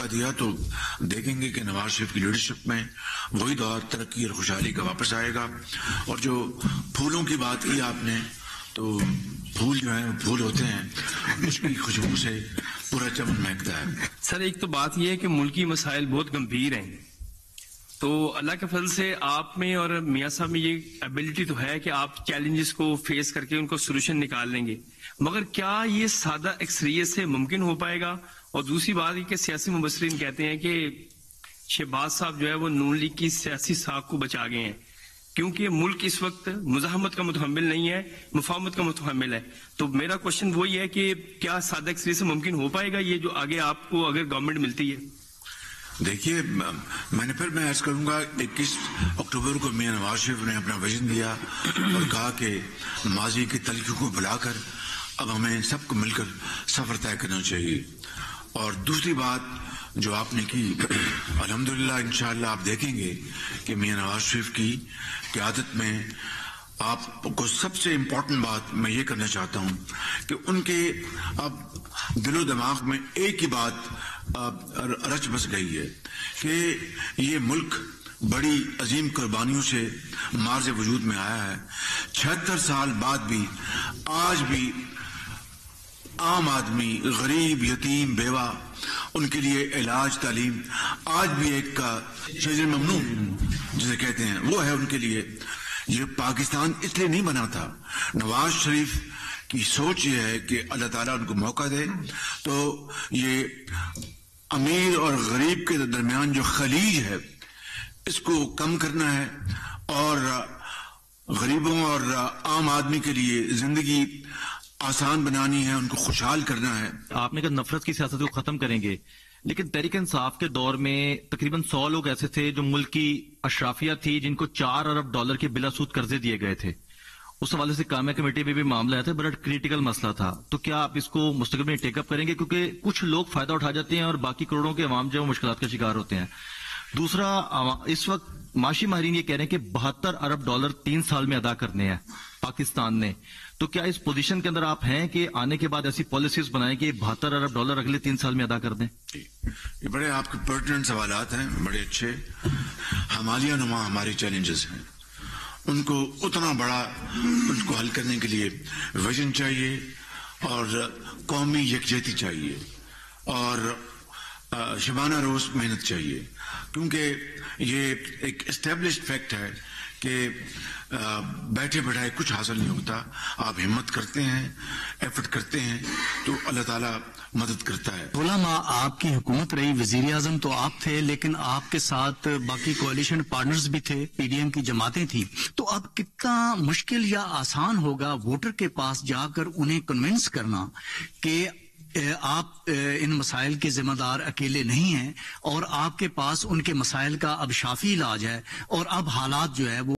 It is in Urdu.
موقع دیا تو دیکھیں گے کہ نواز شریف کی لیڈرشپ میں وہی دور ترقی اور خوشحالی کا واپس آئے گا. اور جو پھولوں کی بات کی آپ نے، تو پھول جو ہیں پھول ہوتے ہیں، اس کی خوشبو سے پورا چمن مہکتا ہے. سر ایک تو بات یہ ہے کہ ملکی مسائل بہت گمبھیر ہیں، تو اللہ کے فضل سے آپ میں اور میاں صاحب میں یہ ایبلٹی تو ہے کہ آپ چیلنجز کو فیس کر کے ان کو سولوشن نکال لیں گے، مگر کیا یہ سادہ اکثریت سے ممکن ہو پائے گا؟ اور دوسری بات یہ کہ سیاسی مبصرین کہتے ہیں کہ شہباز صاحب جو ہے وہ نون لیگ کی سیاسی ساکھ کو بچا گئے ہیں، کیونکہ ملک اس وقت مزاحمت کا متحمل نہیں ہے، مفاہمت کا متحمل ہے. تو میرا کوشچن وہی ہے کہ کیا سادہ اکثریت سے ممکن ہو پائے گا یہ جو آگے آپ کو اگر گورنمنٹ ملتی ہے؟ دیکھیے، میں عرض کروں گا 21 اکتوبر کو میاں نواز شریف نے اپنا ویژن دیا اور کہا کہ ماضی کی تلخیوں کو بھلا کر اب ہمیں سب کو مل کر سفر طے کرنا چاہیے. اور دوسری بات جو آپ نے کی، الحمدللہ انشاءاللہ آپ دیکھیں گے کہ میاں نواز شریف کی قیادت میں آپ کو سب سے امپورٹنٹ بات میں یہ کرنا چاہتا ہوں کہ ان کے اب دل و دماغ میں ایک ہی بات رچ بس گئی ہے کہ یہ ملک بڑی عظیم قربانیوں سے مارز وجود میں آیا ہے. 76 سال بعد بھی آج بھی عام آدمی، غریب، یتیم، بیوہ، ان کے لیے علاج، تعلیم آج بھی ایک کا شجر ممنوع جسے کہتے ہیں وہ ہے ان کے لیے. یہ پاکستان اس لیے نہیں بنا تھا. نواز شریف کی سوچ یہ ہے کہ اللہ تعالیٰ ان کو موقع دے تو یہ امیر اور غریب کے درمیان جو خلیج ہے اس کو کم کرنا ہے اور غریبوں اور عام آدمی کے لیے زندگی آسان بنانی ہے، ان کو خوشحال کرنا ہے. آپ نے کہا نفرت کی سیاست کو ختم کریں گے، لیکن تحریک انصاف کے دور میں تقریباً 100 لوگ ایسے تھے جو ملک کی اشرافیہ تھی جن کو $4 ارب کے بلا سود قرضے دیے گئے تھے. اس حوالے سے کامیہ کمیٹی میں بھی معاملہ آیا تھا، بڑا کریٹیکل مسئلہ تھا. تو کیا آپ اس کو مستقبل میں ٹیک اپ کریں گے؟ کیونکہ کچھ لوگ فائدہ اٹھا جاتے ہیں اور باقی کروڑوں کے عوام جو ہے مشکلات کا شکار ہوتے ہیں. دوسرا، اس وقت معاشی ماہرین یہ کہہ رہے ہیں کہ $72 ارب 3 سال میں ادا کرنے ہیں پاکستان نے. تو کیا اس پوزیشن کے اندر آپ ہیں کہ آنے کے بعد ایسی پالیسیز بنائیں کہ $72 ارب اگلے 3 سال میں ادا کر دیں؟ یہ بڑے آپ کے پرٹیننٹ سوالات ہیں، بڑے اچھے. ہمالیہ نما ہمارے چیلنجز ہیں، ان کو اتنا بڑا ان کو حل کرنے کے لیے ویژن چاہیے اور قومی یکجہتی چاہیے اور شبانہ روز محنت چاہیے. کیونکہ یہ ایک اسٹیبلشڈ فیکٹ ہے کہ بیٹھے بیٹھائے کچھ حاصل نہیں ہوتا. آپ ہمت کرتے ہیں، ایفرٹ کرتے ہیں تو اللہ تعالیٰ مدد کرتا ہے. علماء آپ کی حکومت رہی، وزیر اعظم تو آپ تھے، لیکن آپ کے ساتھ باقی کوalition پارٹنرز بھی تھے، پی ڈی ایم کی جماعتیں تھیں. تو اب کتنا مشکل یا آسان ہوگا ووٹر کے پاس جا کر انہیں کنونس کرنا کہ آپ ان مسائل کے ذمہ دار اکیلے نہیں ہیں اور آپ کے پاس ان کے مسائل کا اب شافی علاج ہے اور اب حالات جو ہے وہ